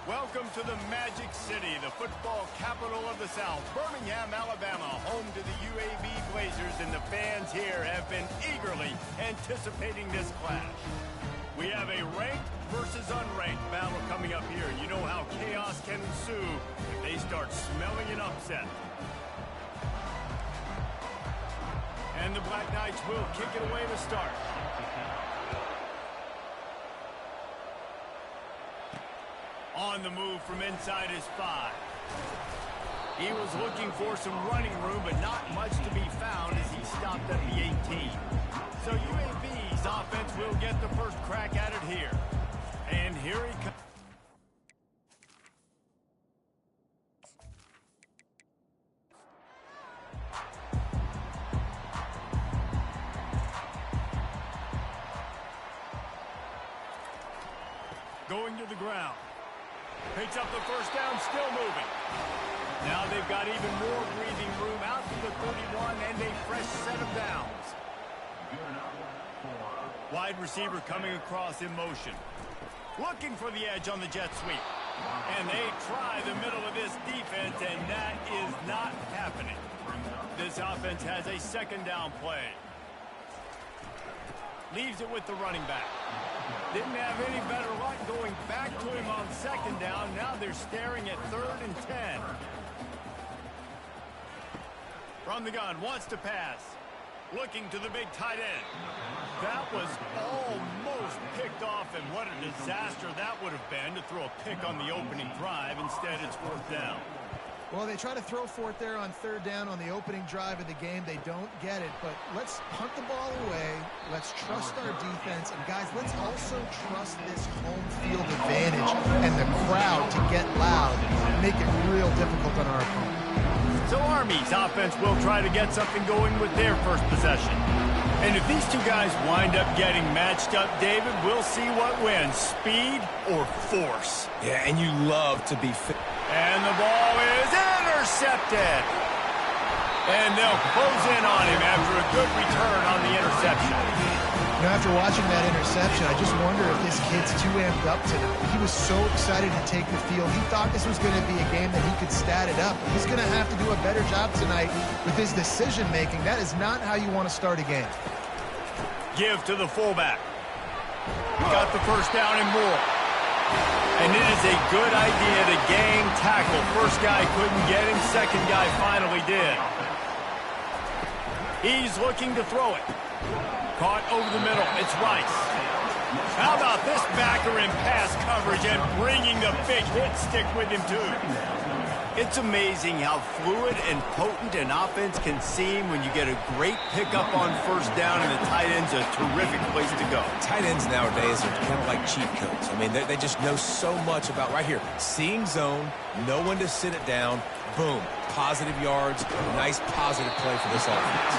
Welcome to the Magic City, the football capital of the South, Birmingham, Alabama, home to the UAB Blazers, and the fans here have been eagerly anticipating this clash. We have a ranked versus unranked battle coming up here. You know how chaos can ensue if they start smelling an upset. And the Black Knights will kick it away to start. On the move from inside his 5. He was looking for some running room, but not much to be found as he stopped at the 18. So UAB's offense will get the first crack at it here. And here he comes. Going to the ground. Picks up the first down, still moving. Now they've got even more breathing room out to the 31 and a fresh set of downs. Wide receiver coming across in motion. Looking for the edge on the jet sweep. And they try the middle of this defense, and that is not happening. This offense has a second down play. Leaves it with the running back. Didn't have any better luck going back to him on second down. Now they're staring at 3rd and 10. From the gun, wants to pass. Looking to the big tight end. That was almost picked off, and what a disaster that would have been to throw a pick on the opening drive. Instead, it's 4th down. Well, they try to throw for it there on 3rd down on the opening drive of the game. They don't get it, but let's punt the ball away. Let's trust our defense. And, guys, let's also trust this home field advantage and the crowd to get loud and make it real difficult on our opponent. So Army's offense will try to get something going with their first possession. And if these two guys wind up getting matched up, David, we'll see what wins, speed or force. Yeah, and you love to be fit. And the ball is intercepted. And they'll close in on him after a good return on the interception. You know, after watching that interception, I just wonder if this kid's too amped up tonight. He was so excited to take the field. He thought this was going to be a game that he could stat it up. He's going to have to do a better job tonight with his decision-making. That is not how you want to start a game. Give to the fullback. Got the first down and more. And it is a good idea to gang tackle. First guy couldn't get him. Second guy finally did. He's looking to throw it. Caught over the middle. It's Rice. How about this backer in pass coverage and bringing the big hit stick with him, too? It's amazing how fluid and potent an offense can seem when you get a great pickup on first down, and the tight end's a terrific place to go. Tight ends nowadays are kind of like cheat codes. I mean, they just know so much about right here. Seeing zone, know when to sit it down, boom, positive yards, nice positive play for this offense.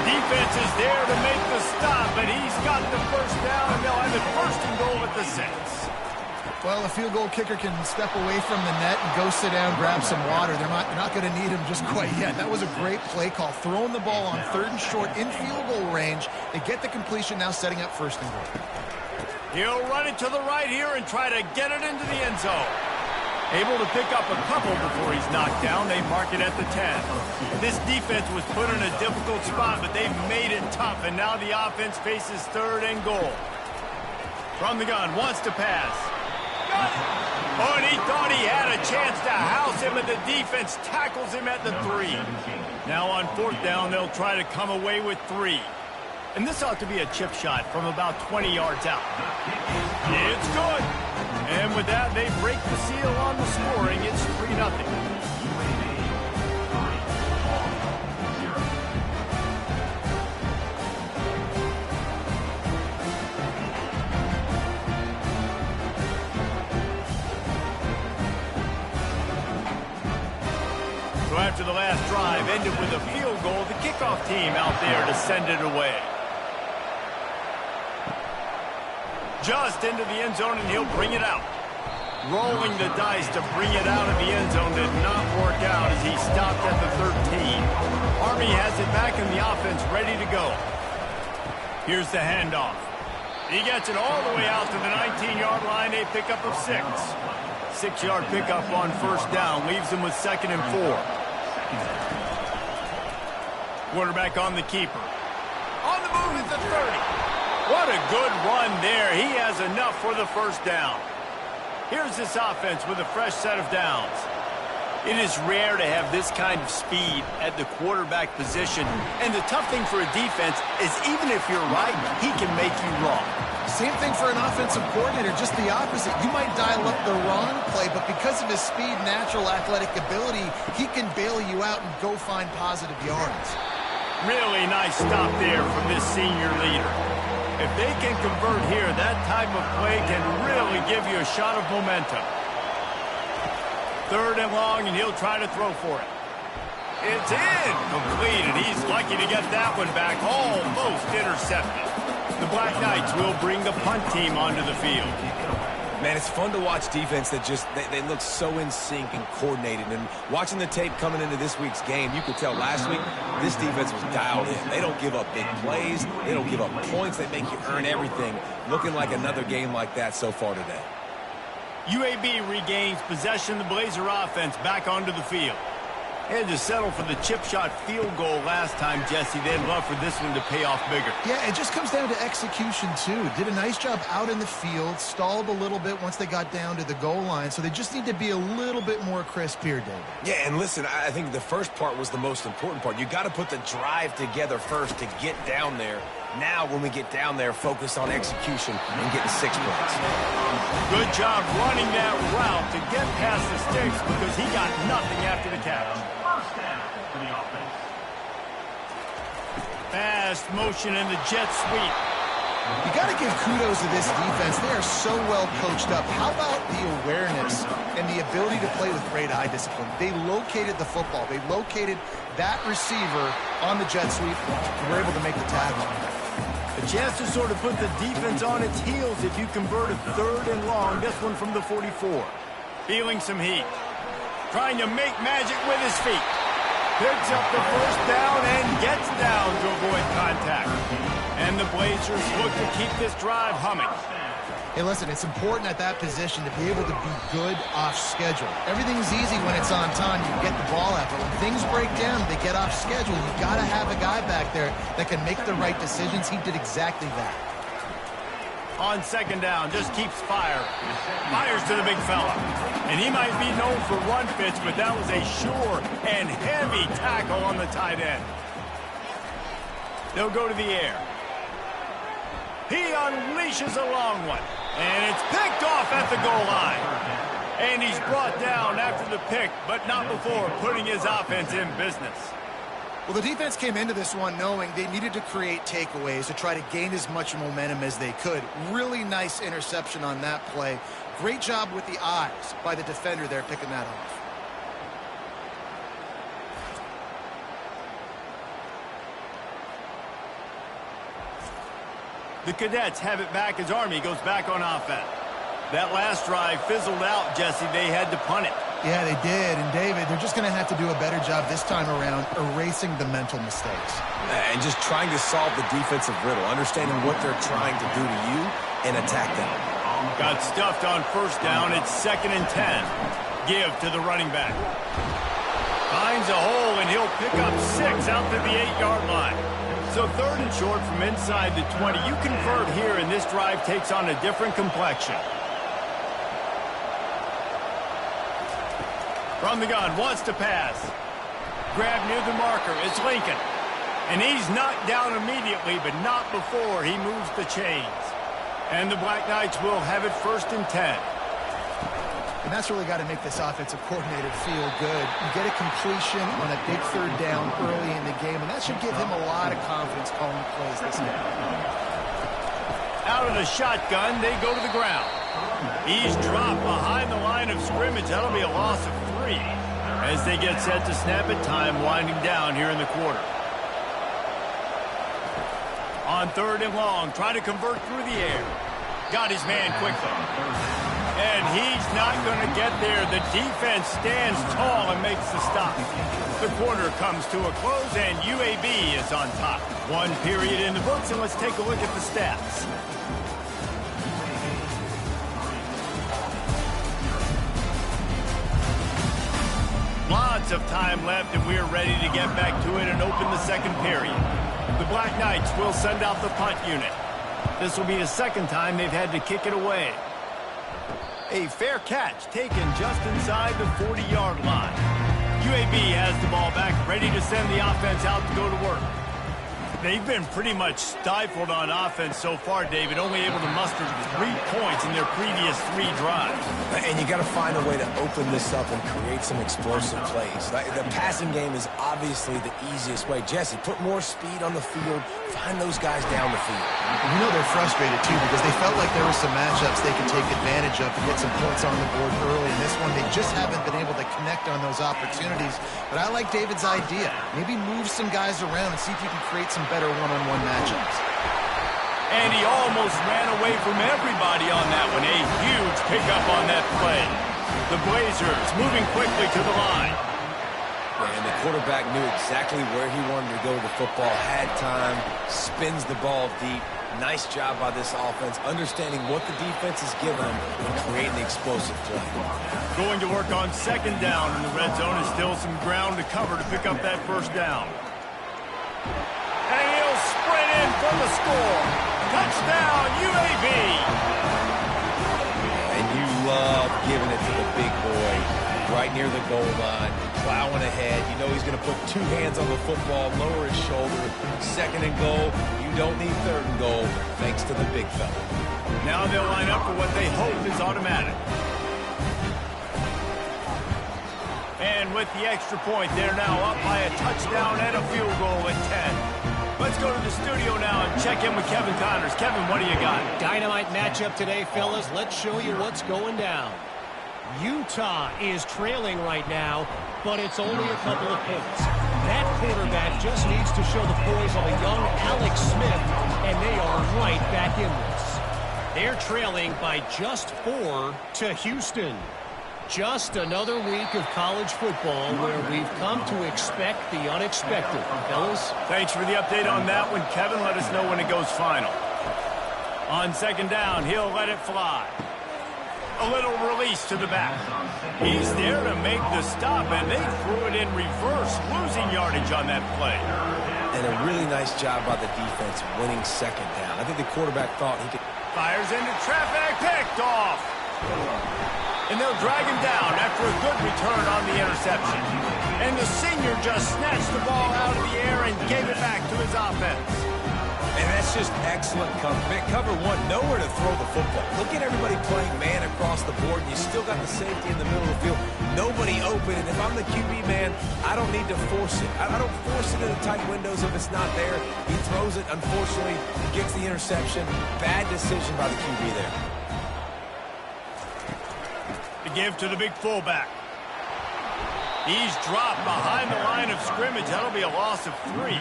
Defense is there to make the stop, and he's got the first down, and they'll have it 1st and goal at the 6. Well, a field goal kicker can step away from the net and go sit down, grab some water. They're not going to need him just quite yet. That was a great play call. Throwing the ball on 3rd and short in field goal range. They get the completion, now setting up 1st and goal. He'll run it to the right here and try to get it into the end zone. Able to pick up a couple before he's knocked down. They mark it at the 10. This defense was put in a difficult spot, but they've made it tough, and now the offense faces 3rd and goal. From the gun, wants to pass. Oh, and he thought he had a chance to house him, and the defense tackles him at the 3. Now on 4th down, they'll try to come away with 3. And this ought to be a chip shot from about 20 yards out. It's good. And with that, they break the seal on the scoring. It's 3-0. After the last drive ended with a field goal, the kickoff team out there to send it away. Just into the end zone, and he'll bring it out. Rolling the dice to bring it out of the end zone did not work out as he stopped at the 13. Army has it back in the offense, ready to go. Here's the handoff. He gets it all the way out to the 19-yard line, a pickup of 6. 6-yard pickup on first down. Leaves them with 2nd and 4. Quarterback on the keeper. On the move at the 30. What a good run there. He has enough for the first down. Here's this offense with a fresh set of downs. It is rare to have this kind of speed at the quarterback position. And the tough thing for a defense is even if you're right, he can make you wrong. Same thing for an offensive coordinator, just the opposite. You might dial up the wrong play, but because of his speed, natural athletic ability, he can bail you out and go find positive yards. Really nice stop there from this senior leader. If they can convert here, that type of play can really give you a shot of momentum. 3rd and long, and he'll try to throw for it. It's incomplete, and he's lucky to get that one back. Almost intercepted. The Black Knights will bring the punt team onto the field. Man, it's fun to watch defense that just, they look so in sync and coordinated. And watching the tape coming into this week's game, you could tell last week this defense was dialed in. They don't give up big plays. They don't give up points. They make you earn everything. Looking like another game like that so far today. UAB regains possession. The Blazer offense back onto the field. Had to settle for the chip shot field goal last time, Jesse. They'd love for this one to pay off bigger. Yeah, it just comes down to execution, too. Did a nice job out in the field, stalled a little bit once they got down to the goal line, so they just need to be a little bit more crisp here, David. Yeah, and listen, I think the first part was the most important part. You got to put the drive together first to get down there. Now, when we get down there, focus on execution and getting 6 points. Good job running that route to get past the sticks because he got nothing after the catch. Fast motion in the jet sweep. You got to give kudos to this defense. They are so well coached up. How about the awareness and the ability to play with great eye discipline? They located the football. They located that receiver on the jet sweep and were able to make the tackle. A chance to sort of put the defense on its heels if you convert a 3rd and long. This one from the 44. Feeling some heat. Trying to make magic with his feet. Picks up the first down and gets down to avoid contact. And the Blazers look to keep this drive humming. Hey, listen, it's important at that position to be able to be good off schedule. Everything's easy when it's on time. You get the ball out. But when things break down, they get off schedule. You got to have a guy back there that can make the right decisions. He did exactly that. On 2nd down, just keeps firing. Fires to the big fella. And he might be known for run fits, but that was a sure and heavy tackle on the tight end. They'll go to the air. He unleashes a long one. And it's picked off at the goal line. And he's brought down after the pick, but not before putting his offense in business. Well, the defense came into this one knowing they needed to create takeaways to try to gain as much momentum as they could. Really nice interception on that play. Great job with the eyes by the defender there picking that off. The Cadets have it back as Army goes back on offense. That last drive fizzled out, Jesse. They had to punt it. Yeah, they did. And, David, they're just going to have to do a better job this time around erasing the mental mistakes. And just trying to solve the defensive riddle, understanding what they're trying to do to you and attack them. Got stuffed on first down. It's 2nd and 10. Give to the running back. Finds a hole, and he'll pick up 6 out to the 8-yard line. So 3rd and short from inside the 20. You convert here, and this drive takes on a different complexion. From the gun, wants to pass. Grab near the marker, it's Lincoln. And he's knocked down immediately, but not before he moves the chains. And the Black Knights will have it 1st and 10. And that's really got to make this offensive coordinator feel good. You get a completion on a big 3rd down early in the game, and that should give him a lot of confidence calling plays this game. Out of the shotgun, they go to the ground. He's dropped behind the line of scrimmage. That'll be a loss of 3 as they get set to snap it. Time winding down here in the quarter. On 3rd and long, trying to convert through the air. Got his man quickly. And he's not going to get there. The defense stands tall and makes the stop. The quarter comes to a close, and UAB is on top. 1 period in the books, and let's take a look at the stats. minutes of time left, and we are ready to get back to it and open the second period. The Black Knights will send out the punt unit. This will be the second time they've had to kick it away. A fair catch taken just inside the 40-yard line. UAB has the ball back, ready to send the offense out to go to work. They've been pretty much stifled on offense so far, David, only able to muster 3 points in their previous 3 drives. And you got to find a way to open this up and create some explosive plays. The passing game is obviously the easiest way. Jesse, put more speed on the field. Find those guys down the field. You know they're frustrated, too, because they felt like there were some matchups they could take advantage of to get some points on the board early. In this one, they just haven't been able to connect on those opportunities. But I like David's idea. Maybe move some guys around and see if you can create some better one-on-one matchups. And he almost ran away from everybody on that one. A huge pickup on that play. The Blazers moving quickly to the line. And the quarterback knew exactly where he wanted to go with the football, had time, spins the ball deep. Nice job by this offense, understanding what the defense is giving them and creating the explosive play. Going to work on second down in the red zone is still some ground to cover to pick up that first down. And he'll sprint in for the score. Touchdown, UAB. And you love giving it to the big boy right near the goal line, plowing ahead. You know he's going to put 2 hands on the football, lower his shoulder. Second and goal. You don't need third and goal, thanks to the big fella. Now they'll line up for what they hope is automatic. And with the extra point, they're now up by a touchdown and a field goal at 10. Let's go to the studio now and check in with Kevin Connors. Kevin, what do you got? Dynamite matchup today, fellas. Let's show you what's going down. Utah is trailing right now, but it's only a couple of points. That quarterback just needs to show the poise of a young Alex Smith, and they are right back in this. They're trailing by just 4 to Houston. Just another week of college football where we've come to expect the unexpected. Fellas? Thanks for the update on that one, Kevin. Let us know when it goes final. On second down, he'll let it fly. A little release to the back. He's there to make the stop, and they threw it in reverse, losing yardage on that play. And a really nice job by the defense winning second down. I think the quarterback thought he could... Fires into traffic, picked off. And they'll drag him down after a good return on the interception. And the senior just snatched the ball out of the air and gave it back to his offense. And that's just excellent cover. Man, cover one, nowhere to throw the football. Look at everybody playing man across the board, and you still got the safety in the middle of the field. Nobody open, and if I'm the QB man, I don't need to force it. I don't force it in the tight windows if it's not there. He throws it, unfortunately, gets the interception. Bad decision by the QB there. To give to the big fullback. He's dropped behind the line of scrimmage. That'll be a loss of 3.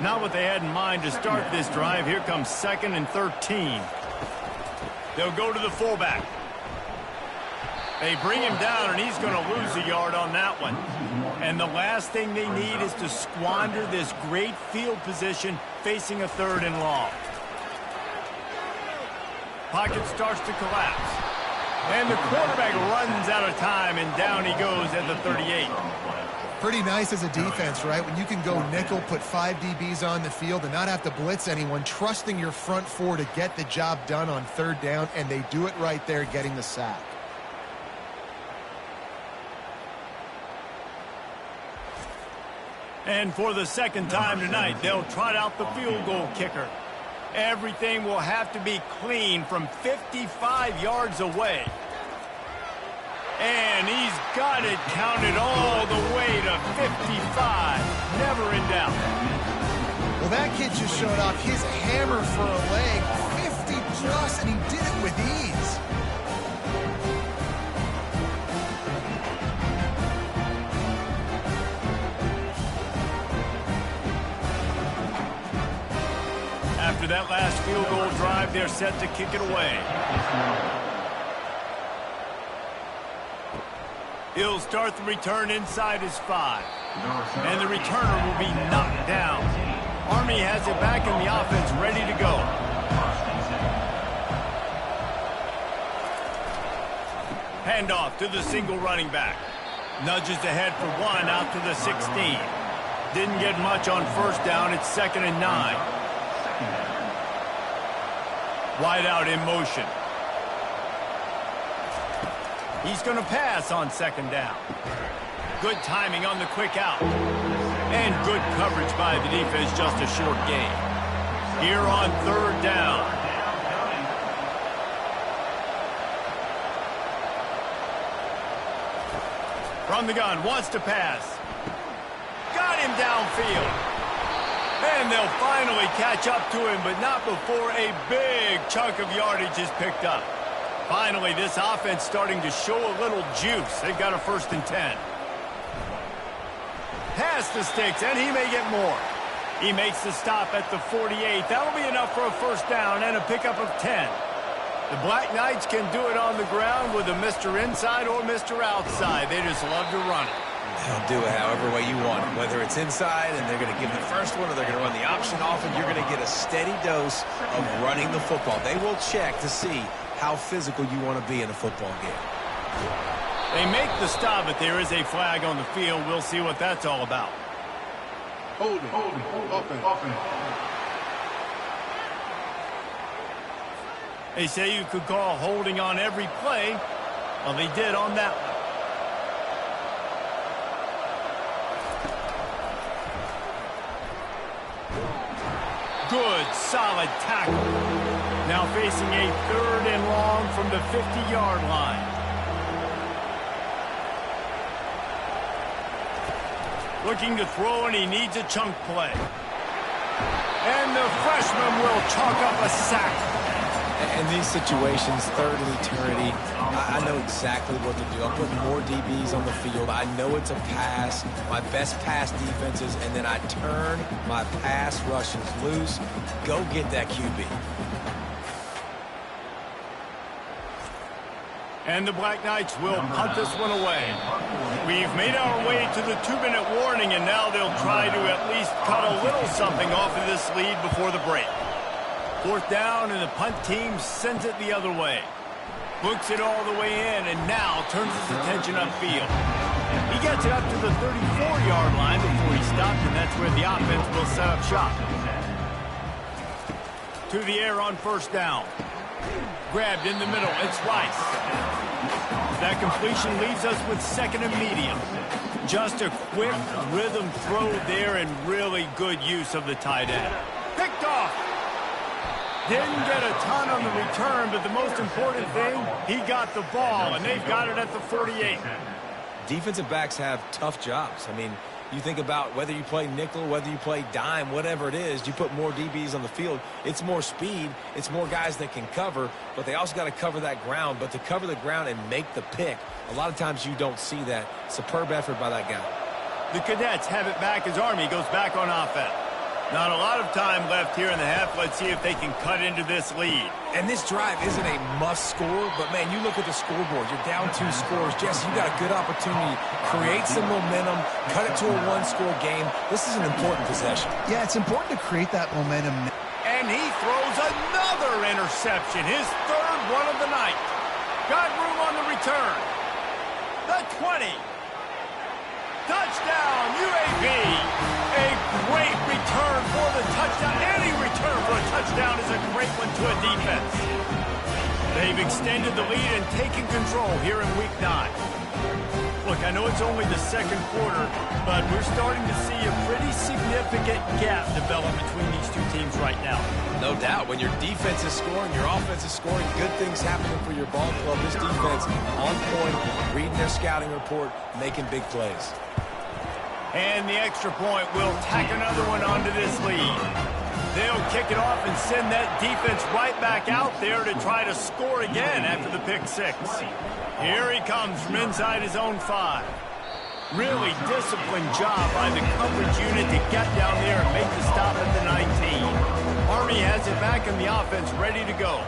Not what they had in mind to start this drive. Here comes 2nd and 13. They'll go to the fullback. They bring him down, and he's going to lose a yard on that one. And the last thing they need is to squander this great field position facing a 3rd and long. Pocket starts to collapse. And the quarterback runs out of time, and down he goes at the 38. Pretty nice as a defense, right? When you can go nickel, put 5 DBs on the field and not have to blitz anyone, trusting your front 4 to get the job done on 3rd down, and they do it right there, getting the sack. And for the second time tonight, they'll trot out the field goal kicker. Everything will have to be clean from 55 yards away. And he's got it counted all the way to 55. Never in doubt. Well, that kid just showed off his hammer for a leg, 50-plus, and he did it with ease. After that last field goal drive, they're set to kick it away. He'll start the return inside his 5. And the returner will be knocked down. Army has it back in the offense, ready to go. Handoff to the single running back. Nudges ahead for one out to the 16. Didn't get much on first down. It's 2nd and 9. Wide out in motion. He's going to pass on 2nd down. Good timing on the quick out. And good coverage by the defense, just a short gain. Here on 3rd down. From the gun, wants to pass. Got him downfield. And they'll finally catch up to him, but not before a big chunk of yardage is picked up. Finally, this offense starting to show a little juice. They've got a 1st and 10. Pass the sticks, and he may get more. He makes the stop at the 48. That'll be enough for a 1st down and a pickup of 10. The Black Knights can do it on the ground with a Mr. Inside or Mr. Outside. They just love to run it. They'll do it however way you want it. Whether it's inside and they're going to give the first one or they're going to run the option off, and you're going to get a steady dose of running the football. They will check to see how physical you want to be in a football game. They make the stop, but there is a flag on the field. We'll see what that's all about. Holding. Offense. They say you could call holding on every play. Well, they did on that one. Good, solid tackle. Now facing a 3rd and long from the 50-yard line. Looking to throw, and he needs a chunk play. And the freshman will chalk up a sack. In these situations, 3rd and eternity, I know exactly what to do. I'm putting more DBs on the field. I know it's a pass, my best pass defenses, and then I turn my pass rushes loose. Go get that QB. And the Black Knights will punt this one away. We've made our way to the 2-minute warning, and now they'll try to at least cut a little something off of this lead before the break. 4th down, and the punt team sends it the other way. Books it all the way in, and now turns his attention upfield. He gets it up to the 34-yard line before he stops, and that's where the offense will set up shop. To the air on 1st down. Grabbed in the middle, it's Rice. That completion leaves us with 2nd and medium. Just a quick rhythm throw there, and really good use of the tight end. Picked off. Didn't get a ton on the return, but the most important thing, he got the ball, and they've got it at the 48. Defensive backs have tough jobs. I mean, you think about whether you play nickel, whether you play dime, whatever it is, you put more DBs on the field. It's more speed. It's more guys that can cover, but they also got to cover that ground. But to cover the ground and make the pick, a lot of times you don't see that. Superb effort by that guy. The Cadets have it back as Army goes back on offense. Not a lot of time left here in the half. Let's see if they can cut into this lead. And this drive isn't a must score, but, man, you look at the scoreboard. You're down 2 scores. Jesse, you got a good opportunity. Create some momentum. Cut it to a 1-score game. This is an important possession. Yeah, it's important to create that momentum. And he throws another interception. His 3rd one of the night. Got room on the return. The 20. Touchdown, UAB. A great return for the touchdown. Any return for a touchdown is a great one to a defense. They've extended the lead and taken control here in Week 9. Look, I know it's only the 2nd quarter, but we're starting to see a pretty significant gap develop between these two teams right now. No doubt. When your defense is scoring, your offense is scoring, good things happening for your ball club. This defense on point, reading their scouting report, making big plays. And the extra point will tack another one onto this lead. They'll kick it off and send that defense right back out there to try to score again after the pick 6. Here he comes from inside his own 5. Really disciplined job by the coverage unit to get down there and make the stop at the 19. Army has it back in the offense ready to go.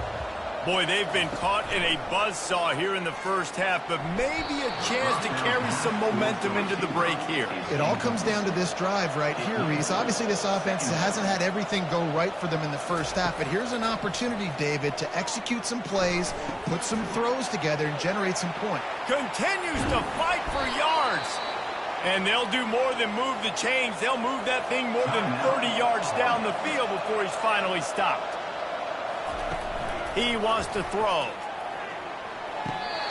Boy, they've been caught in a buzzsaw here in the first half, but maybe a chance to carry some momentum into the break here. It all comes down to this drive right here, Reese. Obviously, this offense hasn't had everything go right for them in the first half, but here's an opportunity, David, to execute some plays, put some throws together, and generate some points. Continues to fight for yards. And they'll do more than move the chains. They'll move that thing more than 30 yards down the field before he's finally stopped. He wants to throw.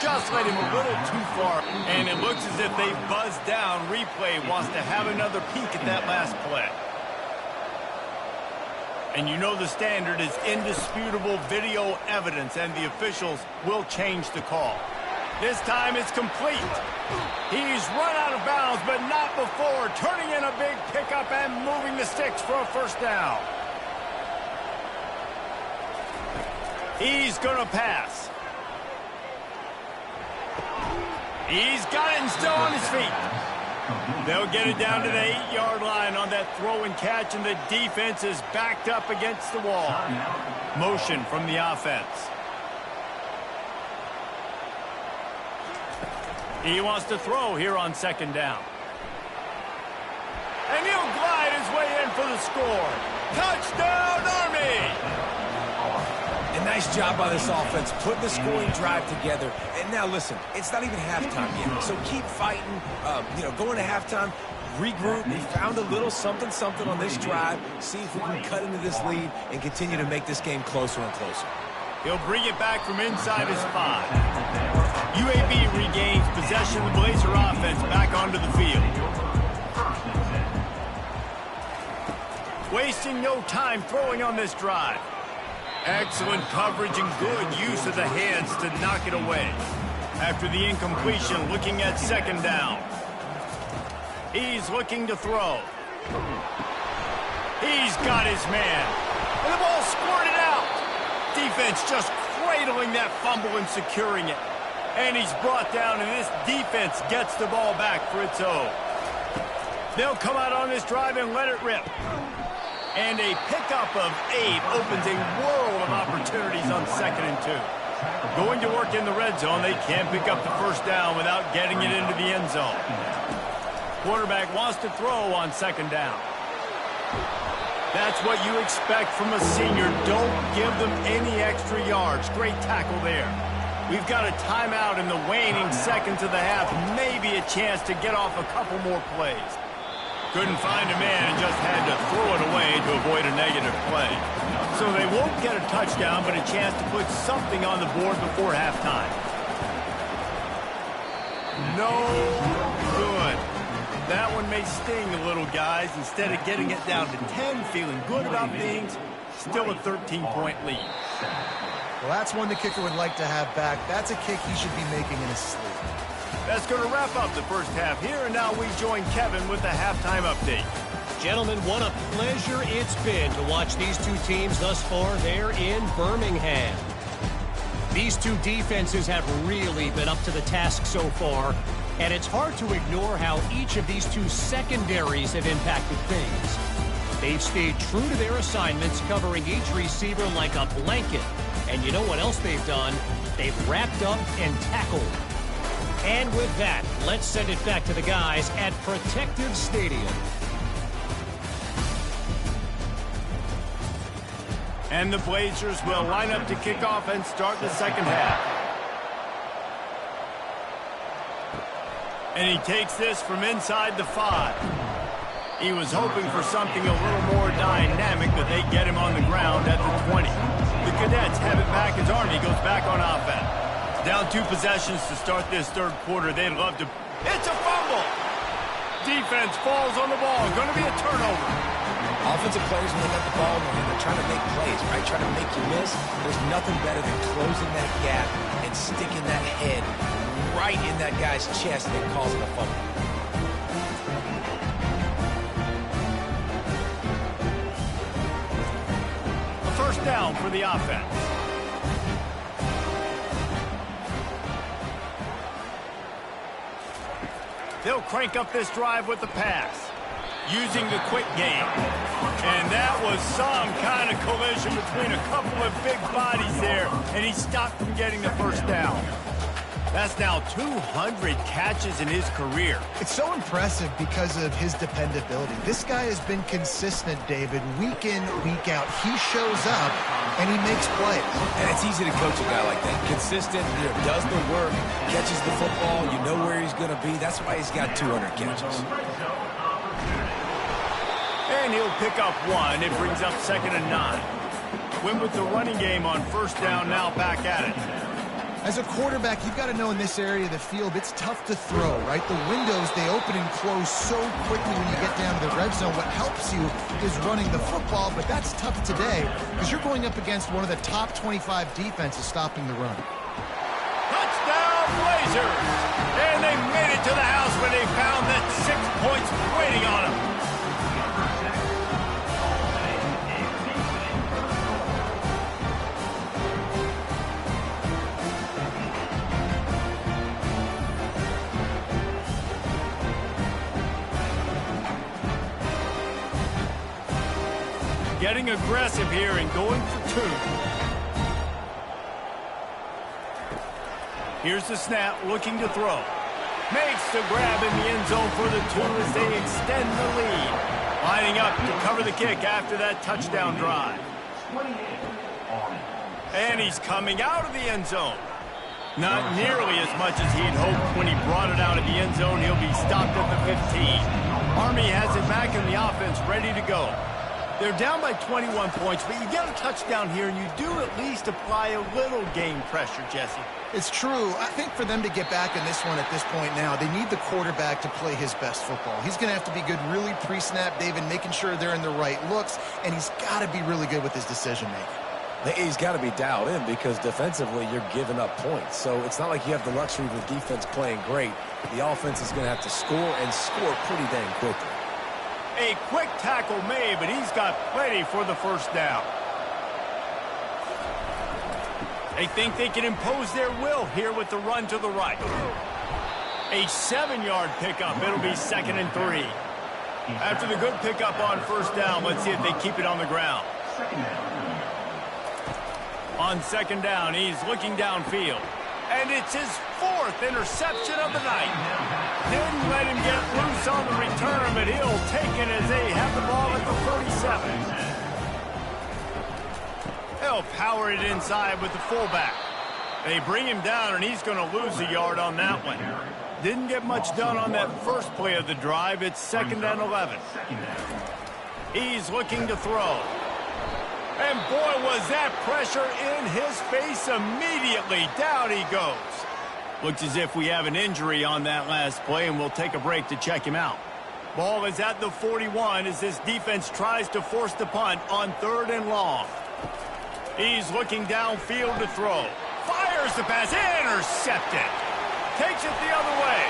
Just let him a little too far. And it looks as if they buzzed down. Replay wants to have another peek at that last play. And you know the standard is indisputable video evidence, and the officials will change the call. This time it's complete. He's run out of bounds, but not before. Turning in a big pickup and moving the sticks for a first down. He's going to pass. He's got it and still on his feet. They'll get it down to the 8-yard line on that throw and catch, and the defense is backed up against the wall. Motion from the offense. He wants to throw here on second down. And he'll glide his way in for the score. Touchdown, Army! A nice job by this offense, putting the scoring drive together. And now listen, it's not even halftime yet, so keep fighting. Going to halftime, regroup. We found a little something on this drive. See if we can cut into this lead and continue to make this game closer and closer. He'll bring it back from inside his 5. UAB regains possession of the Blazer offense back onto the field. Wasting no time throwing on this drive. Excellent coverage and good use of the hands to knock it away. After the incompletion, looking at second down. He's looking to throw. He's got his man. And the ball squirted out. Defense just cradling that fumble and securing it. And he's brought down, and this defense gets the ball back for its own. They'll come out on this drive and let it rip. And a pickup of 8 opens a world of opportunities on 2nd and 2. Going to work in the red zone, they can't pick up the first down without getting it into the end zone. Quarterback wants to throw on 2nd down. That's what you expect from a senior. Don't give them any extra yards. Great tackle there. We've got a timeout in the waning seconds of the half. Maybe a chance to get off a couple more plays. Couldn't find a man and just had to throw it away to avoid a negative play. So they won't get a touchdown, but a chance to put something on the board before halftime. No good. That one may sting a little, guys. Instead of getting it down to 10, feeling good about things, still a 13-point lead. Well, that's one the kicker would like to have back. That's a kick he should be making in his sleep. That's going to wrap up the first half here, and now we join Kevin with the halftime update. Gentlemen, what a pleasure it's been to watch these two teams thus far there in Birmingham. These two defenses have really been up to the task so far, and it's hard to ignore how each of these two secondaries have impacted things. They've stayed true to their assignments, covering each receiver like a blanket. And you know what else they've done? They've wrapped up and tackled. And with that, let's send it back to the guys at Protective Stadium. And the Blazers will line up to kick off and start the second half. And he takes this from inside the 5. He was hoping for something a little more dynamic, but they get him on the ground at the 20. The Cadets have it back as Army goes back on offense. Down 2 possessions to start this third quarter. They'd love to... It's a fumble! Defense falls on the ball. Going to be a turnover. Offensive players, when they got the ball in their hand, they're trying to make plays, right? Trying to make you miss. There's nothing better than closing that gap and sticking that head right in that guy's chest and causing a fumble. A first down for the offense. They'll crank up this drive with the pass. using the quick game. And that was some kind of collision between a couple of big bodies there, and he stopped from getting the first down. That's now 200 catches in his career. It's so impressive because of his dependability. This guy has been consistent, David, week in, week out. He shows up, and he makes plays. And it's easy to coach a guy like that. Consistent, does the work, catches the football, you know where he's going to be. That's why he's got 200 catches. And he'll pick up one. It brings up 2nd and 9. Win with the running game on first down, now back at it. As a quarterback, you've got to know in this area of the field, it's tough to throw, right? The windows, they open and close so quickly when you get down to the red zone. What helps you is running the football, but that's tough today because you're going up against one of the top 25 defenses stopping the run. Touchdown, Blazers! And they made it to the house where they found that 6 points waiting on them. Getting aggressive here and going for 2. Here's the snap, looking to throw. Makes the grab in the end zone for the 2 as they extend the lead. Lining up to cover the kick after that touchdown drive. And he's coming out of the end zone. Not nearly as much as he'd hoped when he brought it out of the end zone. He'll be stopped at the 15. Army has it back in the offense, ready to go. They're down by 21 points, but you get a touchdown here, and you do at least apply a little game pressure, Jesse. It's true. I think for them to get back in this one at this point now, they need the quarterback to play his best football. He's going to have to be good really pre-snap, David, making sure they're in the right looks, and he's got to be really good with his decision-making. He's got to be dialed in because defensively you're giving up points. So it's not like you have the luxury of the defense playing great. The offense is going to have to score and score pretty dang quickly. A quick tackle made, but he's got plenty for the first down. They think they can impose their will here with the run to the right. A 7-yard pickup. It'll be 2nd and 3. After the good pickup on first down, let's see if they keep it on the ground. On 2nd down, he's looking downfield. And it's his 4th interception of the night. Didn't let him get loose on the return, but he'll take it as they have the ball at the 47. They'll power it inside with the fullback. They bring him down, and he's going to lose a yard on that one. Didn't get much done on that first play of the drive. It's 2nd and 11. He's looking to throw. And boy, was that pressure in his face immediately. Down he goes. Looks as if we have an injury on that last play, and we'll take a break to check him out. Ball is at the 41 as this defense tries to force the punt on 3rd and long. He's looking downfield to throw. Fires the pass. Intercepted. Takes it the other way.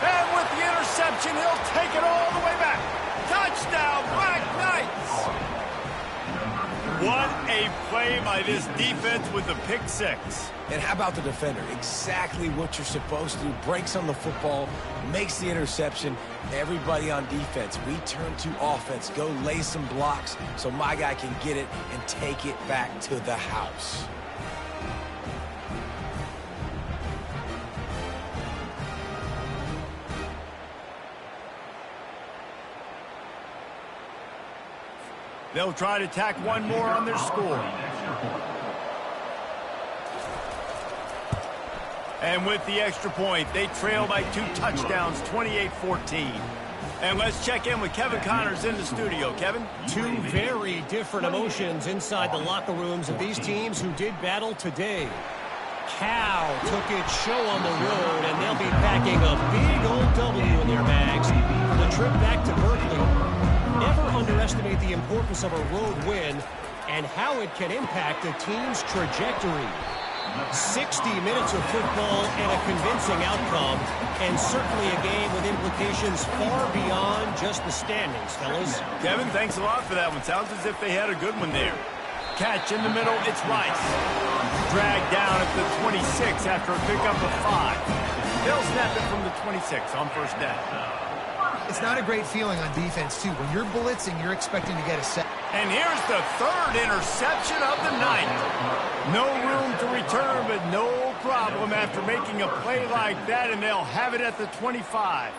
And with the interception, he'll take it all the way back. Touchdown, Black Knights! What a play by this defense with the pick 6. And how about the defender? Exactly what you're supposed to do. Breaks on the football, makes the interception. Everybody on defense, we turn to offense. Go lay some blocks so my guy can get it and take it back to the house. They'll try to tack one more on their score. And with the extra point, they trail by 2 touchdowns, 28-14. And let's check in with Kevin Connors in the studio. Kevin? 2 very different emotions inside the locker rooms of these teams who did battle today. Cal took its show on the road, and they'll be packing a big old W in their bags for the trip back to Berkeley. Never underestimate the importance of a road win and how it can impact a team's trajectory. 60 minutes of football and a convincing outcome, and certainly a game with implications far beyond just the standings, fellas. Kevin, thanks a lot for that one. Sounds as if they had a good one there. Catch in the middle, it's Rice. Dragged down at the 26 after a pickup of 5. They'll snap it from the 26 on first down. It's not a great feeling on defense, too. When you're blitzing, you're expecting to get a sack. And here's the third interception of the night. No room to return, but no problem after making a play like that, and they'll have it at the 25.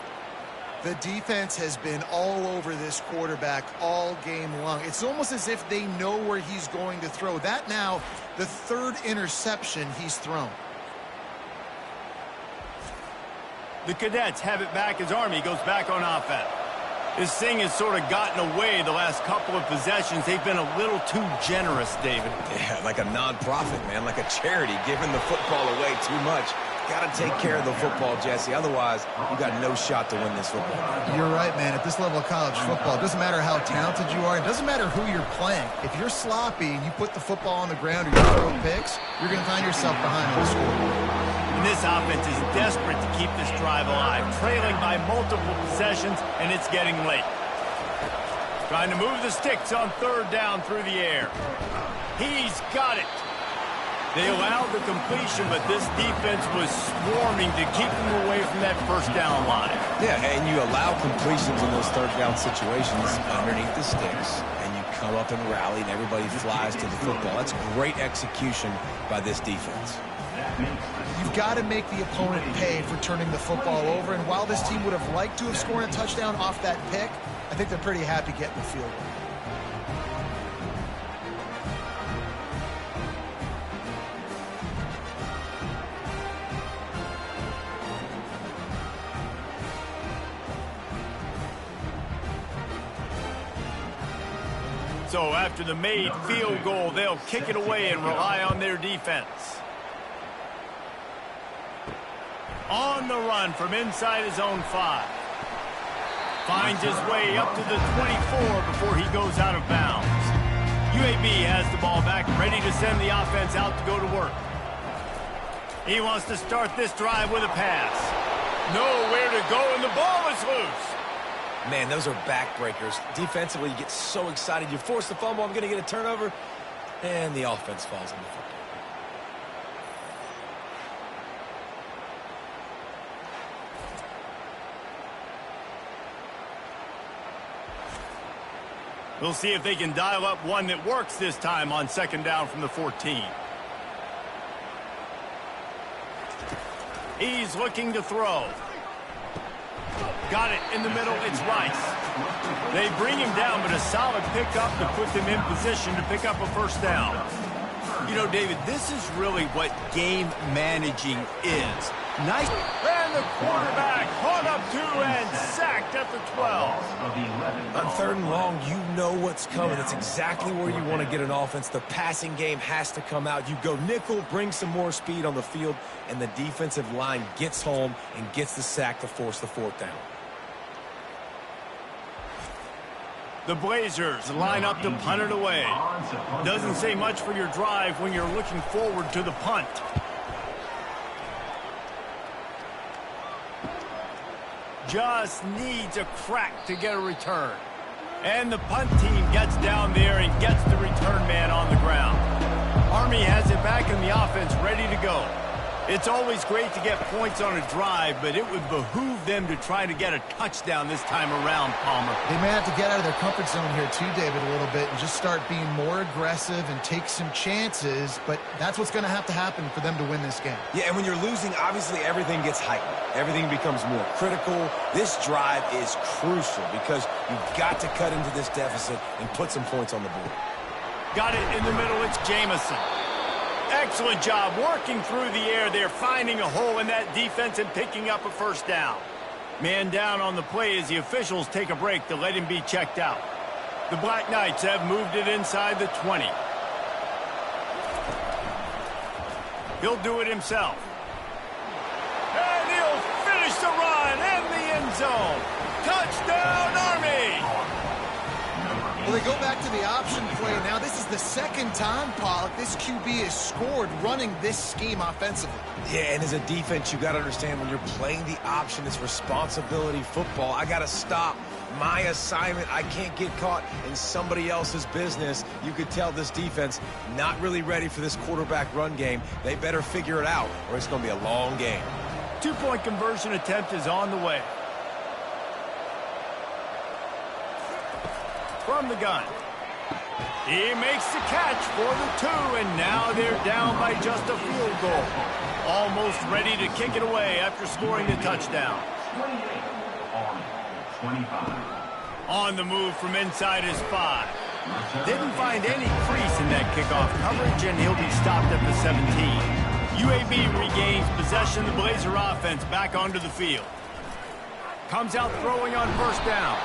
The defense has been all over this quarterback all game long. It's almost as if they know where he's going to throw. That now, the third interception he's thrown. The Cadets have it back as Army goes back on offense. This thing has sort of gotten away the last couple of possessions. They've been a little too generous, David. Yeah, like a non-profit, man, like a charity, giving the football away too much. Got to take care of the football, Jesse. Otherwise, you got no shot to win this football. You're right, man. At this level of college football, it doesn't matter how talented you are. It doesn't matter who you're playing. If you're sloppy and you put the football on the ground or you throw picks, you're going to find yourself behind on the scoreboard. And this offense is desperate to keep this drive alive, trailing by multiple possessions, and it's getting late. Trying to move the sticks on third down through the air. He's got it. They allowed the completion, but this defense was swarming to keep them away from that first down line. Yeah, and you allow completions in those third down situations underneath the sticks, and you come up and rally, and everybody flies to the football. That's great execution by this defense. You've got to make the opponent pay for turning the football over, and while this team would have liked to have scored a touchdown off that pick, I think they're pretty happy getting the field goal. So after the made field goal, they'll kick it away and rely on their defense. On the run from inside his own 5. Finds his way up to the 24 before he goes out of bounds. UAB has the ball back, ready to send the offense out to go to work. He wants to start this drive with a pass. Nowhere to go, and the ball is loose. Man, those are backbreakers. Defensively, you get so excited. You force the fumble, I'm going to get a turnover, and the offense falls on the football. We'll see if they can dial up one that works this time on second down from the 14. He's looking to throw. Got it in the middle. It's Rice. They bring him down, but a solid pickup to put them in position to pick up a first down. You know, David, this is really what game managing is. Nice. And the quarterback caught up to and sacked at the 12. On third and long, you know what's coming. That's exactly where you want to get an offense. The passing game has to come out. You go nickel, bring some more speed on the field, and the defensive line gets home and gets the sack to force the fourth down. The Blazers line up to punt it away. Doesn't say much for your drive when you're looking forward to the punt. Just needs a crack to get a return. And the punt team gets down there and gets the return man on the ground. Army has it back in the offense, ready to go. It's always great to get points on a drive, but it would behoove them to try to get a touchdown this time around, Palmer. They may have to get out of their comfort zone here too, David, a little bit and just start being more aggressive and take some chances, but that's what's going to happen for them to win this game. Yeah, and when you're losing, obviously everything gets heightened. Everything becomes more critical. This drive is crucial because you've got to cut into this deficit and put some points on the board. Got it in the middle. It's Jamison. Excellent job working through the air there, finding a hole in that defense and picking up a first down. Man down on the play as the officials take a break to let him be checked out. The Black Knights have moved it inside the 20. He'll do it himself. And he'll finish the run in the end zone. Touchdown, Army! Well, they go back to the option play. Now, this is the second time, Pollock, this QB has scored running this scheme offensively. Yeah, and as a defense, you got to understand when you're playing the option, it's responsibility football. I got to stop my assignment. I can't get caught in somebody else's business. You could tell this defense not really ready for this quarterback run game. They better figure it out, or it's going to be a long game. 2-point conversion attempt is on the way. from the gun. He makes the catch for the 2, and now they're down by just a field goal. Almost ready to kick it away after scoring the touchdown. 25. On the move from inside his 5. Didn't find any crease in that kickoff coverage, and he'll be stopped at the 17. UAB regains possession of the Blazer offense back onto the field. Comes out throwing on first down.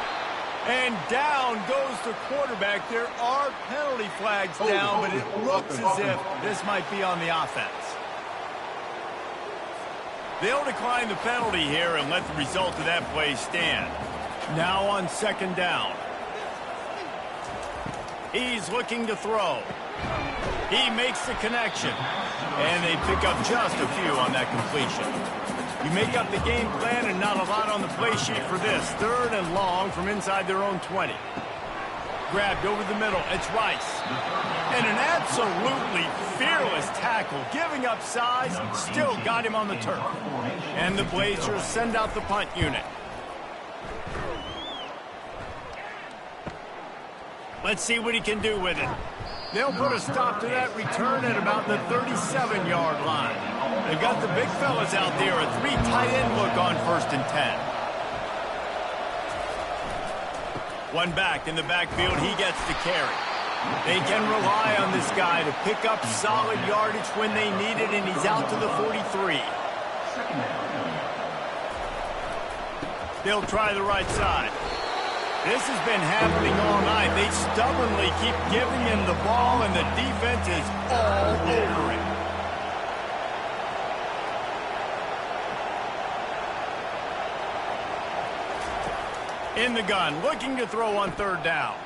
And down goes the quarterback. There are penalty flags down, but it looks as if this might be on the offense. They'll decline the penalty here and let the result of that play stand. Now on second down. He's looking to throw. He makes the connection. And they pick up just a few on that completion. You make up the game plan and not a lot on the play sheet for this. 3rd and long from inside their own 20. Grabbed over the middle. It's Rice. And an absolutely fearless tackle. Giving up size. Still got him on the turf. And the Blazers send out the punt unit. Let's see what he can do with it. They'll put a stop to that return at about the 37-yard line. They've got the big fellas out there, a 3 tight end look on 1st and 10. One back in the backfield, he gets the carry. They can rely on this guy to pick up solid yardage when they need it, and he's out to the 43. They'll try the right side. This has been happening all night. They stubbornly keep giving him the ball, and the defense is all over it. In the gun, looking to throw on 3rd down.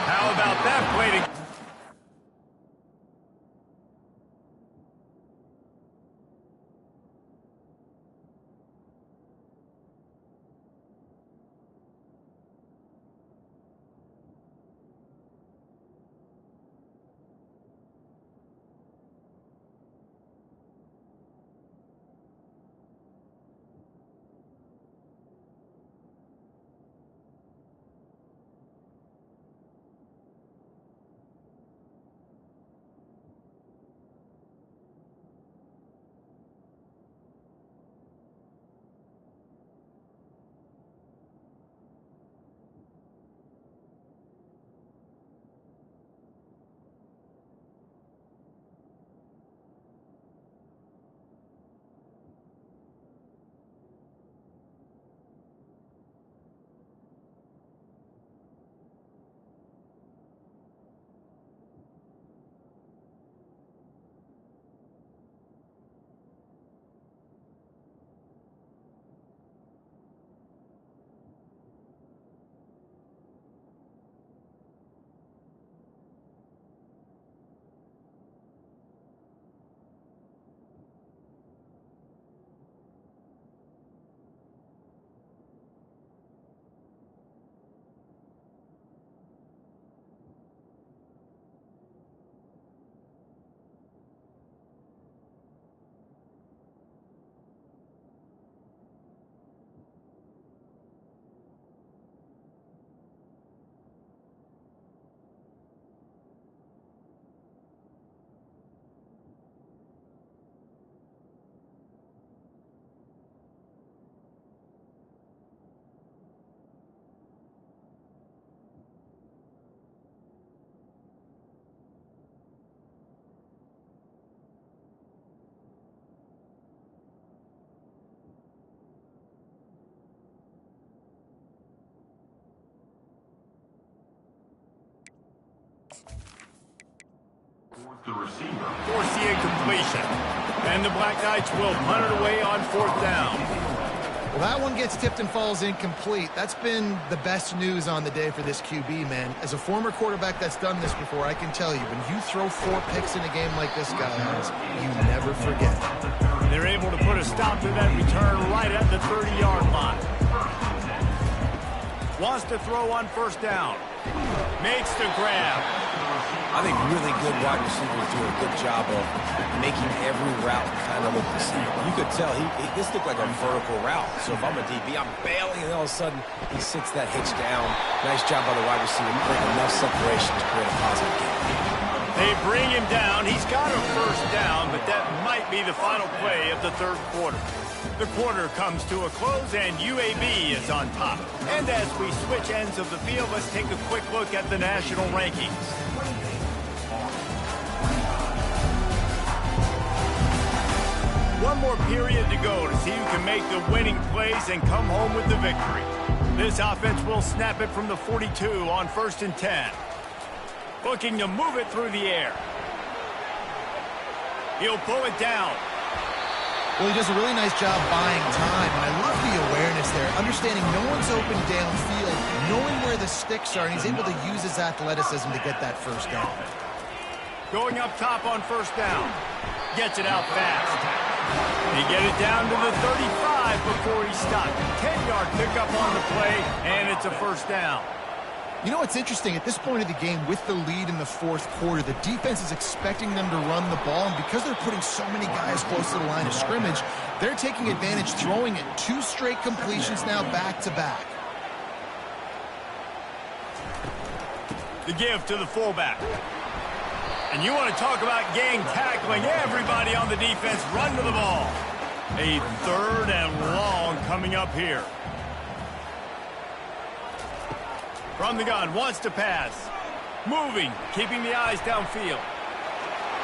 How about that play to... The receiver. Forcing a completion. And the Black Knights will punt it away on 4th down. Well, that one gets tipped and falls incomplete. That's been the best news on the day for this QB, man. As a former quarterback that's done this before, I can tell you, when you throw 4 picks in a game like this guy has, you never forget. They're able to put a stop to that return right at the 30-yard line. Wants to throw on 1st down. Makes the grab. I think really good wide receivers do a good job of making every route kind of look the same. You could tell this looked like a vertical route. So if I'm a DB, I'm bailing, and all of a sudden he sits that hitch down. Nice job by the wide receiver, creating enough separation to create a positive game. They bring him down. He's got a first down, but that might be the final play of the third quarter. The quarter comes to a close, and UAB is on top. And as we switch ends of the field, let's take a quick look at the national rankings. One more period to go to see who can make the winning plays and come home with the victory. This offense will snap it from the 42 on 1st and 10. Looking to move it through the air. He'll pull it down. Well, he does a really nice job buying time, and I love the awareness there, understanding no one's open downfield, knowing where the sticks are, and he's able to use his athleticism to get that first down. Going up top on 1st down. Gets it out fast. He get it down to the 35 before he stopped. 10-yard pickup on the play, and it's a first down. You know what's interesting? At this point of the game, with the lead in the fourth quarter, the defense is expecting them to run the ball, and because they're putting so many guys close to the line of scrimmage, they're taking advantage, throwing it. 2 straight completions now back-to-back. The give to the fullback. And you want to talk about gang tackling. Everybody on the defense run to the ball. A 3rd and long coming up here. From the gun, wants to pass. Moving, keeping the eyes downfield.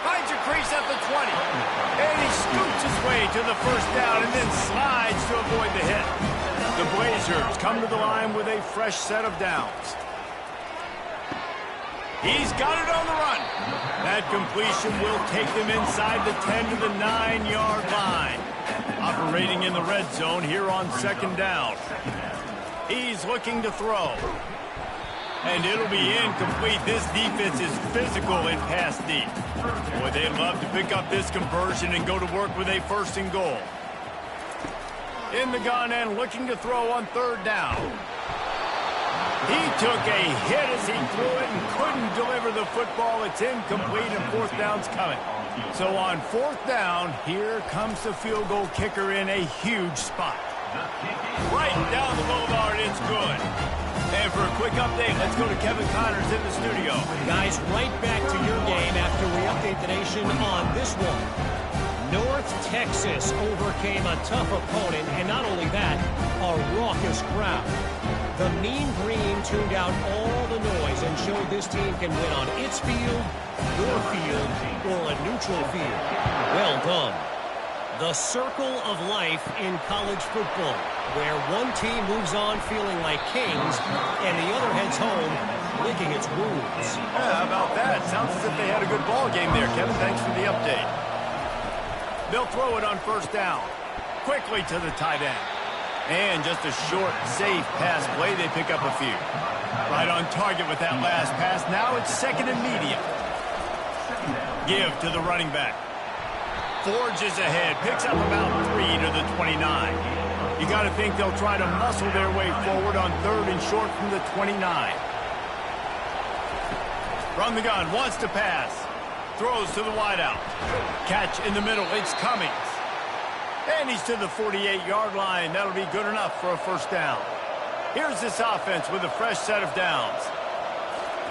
Finds a crease at the 20. And he scoots his way to the first down and then slides to avoid the hit. The Blazers come to the line with a fresh set of downs. He's got it on the run. That completion will take them inside the 10 to the 9-yard line. Operating in the red zone here on 2nd down. He's looking to throw. And it'll be incomplete. This defense is physical in pass deep. Boy, they'd love to pick up this conversion and go to work with a 1st and goal. In the gun and looking to throw on 3rd down. He took a hit as he threw it and couldn't deliver the football. It's incomplete and 4th down's coming. So on 4th down, here comes the field goal kicker in a huge spot. Right down the boulevard, it's good. And for a quick update, let's go to Kevin Connors in the studio. Guys, right back to your game after we update the nation on this one. North Texas overcame a tough opponent, and not only that, a raucous crowd. The Mean Green tuned out all the noise and showed this team can win on its field, your field, or a neutral field. Well done. The circle of life in college football, where one team moves on feeling like kings and the other heads home licking its wounds. Yeah, how about that? Sounds as if they had a good ball game there, Kevin. Thanks for the update. They'll throw it on 1st down. Quickly to the tight end. And just a short, safe pass play. They pick up a few. Right on target with that last pass. Now it's 2nd and medium. Give to the running back. Forges ahead, picks up about 3 to the 29. You got to think they'll try to muscle their way forward on 3rd and short from the 29. From the gun, wants to pass. Throws to the wideout. Catch in the middle, it's Cummings. And he's to the 48-yard line. That'll be good enough for a 1st down. Here's this offense with a fresh set of downs.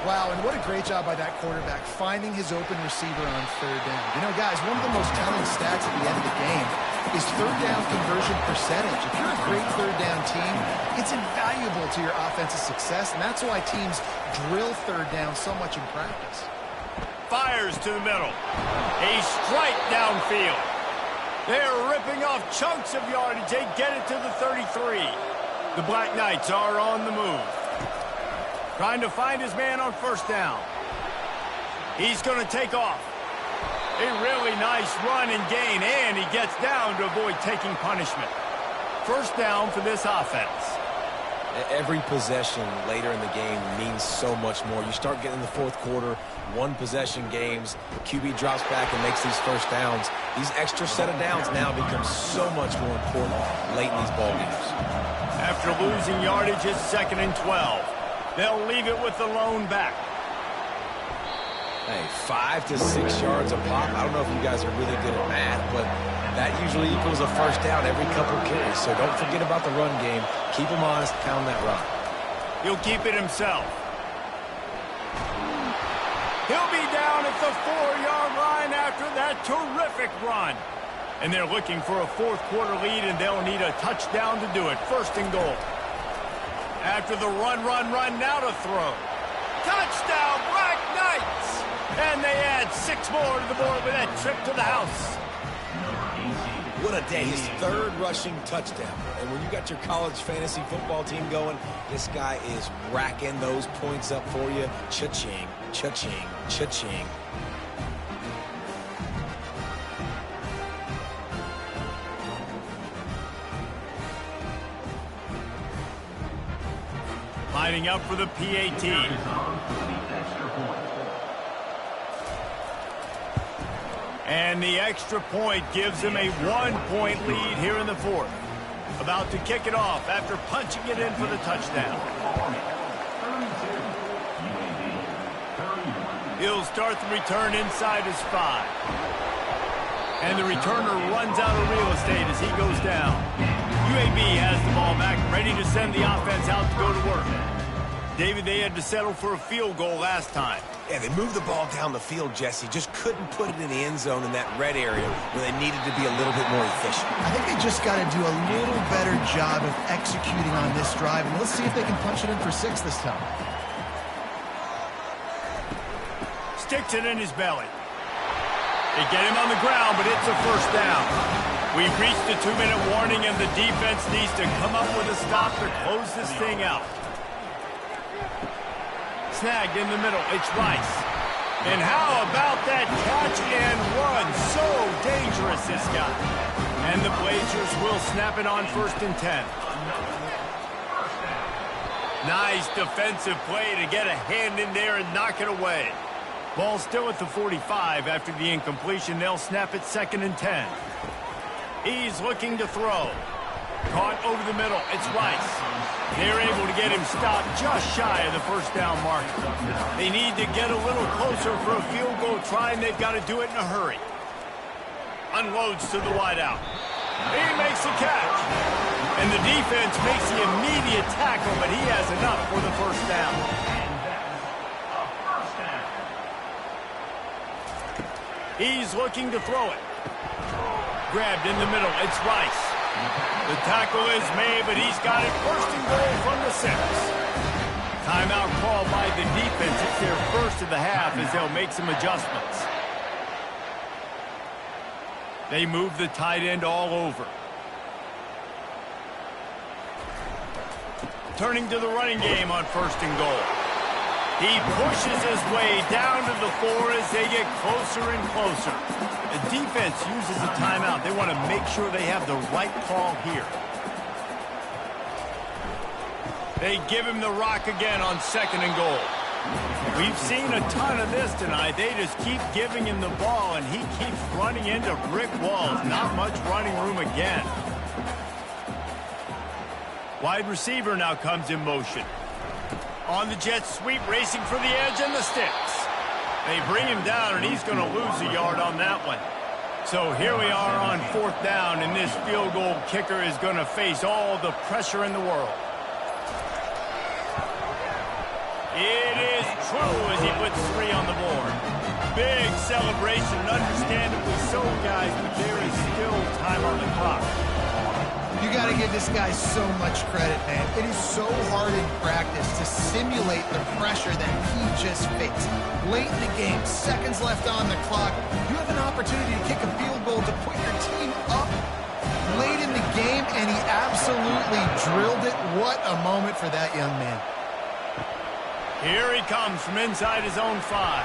Wow, and what a great job by that quarterback, finding his open receiver on 3rd down. You know, guys, one of the most telling stats at the end of the game is 3rd down conversion percentage. If you're a great 3rd down team, it's invaluable to your offensive success, and that's why teams drill 3rd down so much in practice. Fires to the middle. A strike downfield. They're ripping off chunks of yardage. They get it to the 33. The Black Knights are on the move. Trying to find his man on 1st down. He's going to take off. A really nice run and gain, and he gets down to avoid taking punishment. 1st down for this offense. Every possession later in the game means so much more. You start getting in the 4th quarter, 1-possession games, QB drops back and makes these 1st downs. These extra set of downs now become so much more important late in these ball games. After losing yardage, it's 2nd and 12. They'll leave it with the lone back. Hey, 5 to 6 yards a pop. I don't know if you guys are really good at math, but that usually equals a first down every couple carries. So don't forget about the run game. Keep them honest, pound that rock. He'll keep it himself. He'll be down at the 4-yard line after that terrific run. And they're looking for a fourth-quarter lead, and they'll need a touchdown to do it. First and goal. After the run, now to throw. Touchdown, Black Knights! And they add 6 more to the board with that trip to the house. What a day. His third rushing touchdown. And when you got your college fantasy football team going, this guy is racking those points up for you. Cha-ching, cha-ching, cha-ching. Lining up for the PAT. And the extra point gives him a 1-point lead here in the fourth. About to kick it off after punching it in for the touchdown. He'll start the return inside his 5. And the returner runs out of real estate as he goes down. UAB has the ball back, ready to send the offense out to go to work. David, they had to settle for a field goal last time. Yeah, they moved the ball down the field, Jesse. Just couldn't put it in the end zone in that red area where they needed to be a little bit more efficient. I think they just got to do a little better job of executing on this drive, and let's see if they can punch it in for 6 this time. Sticks it in his belly. They get him on the ground, but it's a first down. We've reached the 2-minute warning, and the defense needs to come up with a stop to close this thing out. Snagged in the middle. It's Rice. And how about that catch and run? So dangerous, this guy. And the Blazers will snap it on 1st and 10. Nice defensive play to get a hand in there and knock it away. Ball still at the 45 after the incompletion. They'll snap it 2nd and 10. He's looking to throw. Caught over the middle. It's Rice. They're able to get him stopped just shy of the first down mark. They need to get a little closer for a field goal try, and they've got to do it in a hurry. Unloads to the wideout. He makes the catch. And the defense makes the immediate tackle, but he has enough for the first down. He's looking to throw it. Grabbed in the middle. It's Rice. The tackle is made, but he's got it 1st and goal from the 6. Timeout called by the defense. It's their first of the half as they'll make some adjustments. They move the tight end all over. Turning to the running game on 1st and goal. He pushes his way down to the 4 as they get closer and closer. The defense uses a timeout. They want to make sure they have the right call here. They give him the rock again on 2nd and goal. We've seen a ton of this tonight. They just keep giving him the ball, and he keeps running into brick walls. Not much running room again. Wide receiver now comes in motion. On the jet sweep, racing for the edge and the sticks. They bring him down, and he's going to lose a yard on that one. So here we are on 4th down, and this field goal kicker is going to face all the pressure in the world. It is true as he puts 3 on the board. Big celebration, and understandably so, guys, but there is still time on the clock. You got to give this guy so much credit, man. It is so hard in practice to simulate the pressure that he just faced. Late in the game, seconds left on the clock, you have an opportunity to kick a field goal to put your team up late in the game, and he absolutely drilled it. What a moment for that young man. Here he comes from inside his own 5.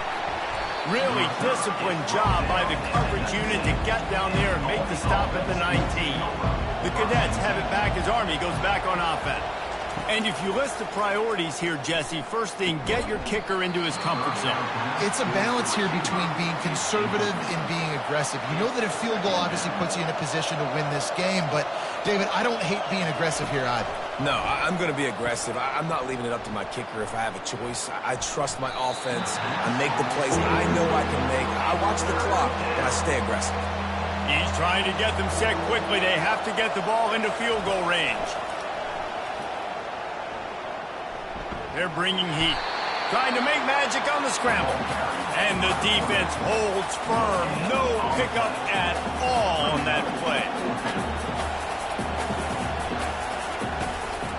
Really disciplined job by the coverage unit to get down there and make the stop at the 19. The Cadets have it back as Army goes back on offense. And if you list the priorities here, Jesse, first thing, get your kicker into his comfort zone. It's a balance here between being conservative and being aggressive. You know that a field goal obviously puts you in a position to win this game, but, David, I don't hate being aggressive here either. No, I'm going to be aggressive. I'm not leaving it up to my kicker if I have a choice. I trust my offense. I make the plays I know I can make. I watch the clock, and I stay aggressive. He's trying to get them set quickly. They have to get the ball into field goal range. They're bringing heat. Trying to make magic on the scramble. And the defense holds firm. No pickup at all on that play.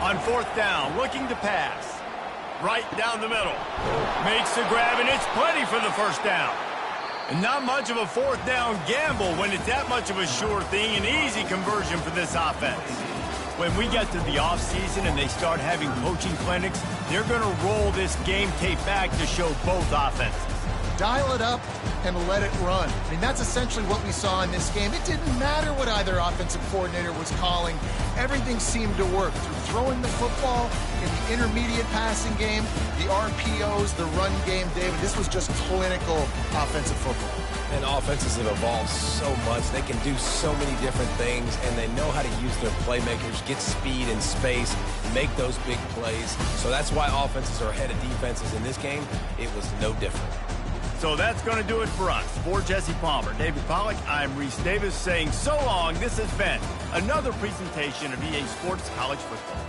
On fourth down, looking to pass. Right down the middle. Makes the grab, and it's plenty for the first down. And not much of a fourth down gamble when it's that much of a sure thing. An easy conversion for this offense. When we get to the offseason and they start having coaching clinics, they're going to roll this game tape back to show both offenses. Dial it up and let it run. I mean, that's essentially what we saw in this game. It didn't matter what either offensive coordinator was calling. Everything seemed to work through throwing the football in the intermediate passing game, the RPOs, the run game. David, this was just clinical offensive football. And offenses have evolved so much. They can do so many different things, and they know how to use their playmakers, get speed and space, make those big plays. So that's why offenses are ahead of defenses in this game. It was no different. So that's going to do it for us. For Jesse Palmer, David Pollack, I'm Reese Davis saying so long. This has been another presentation of EA Sports College Football.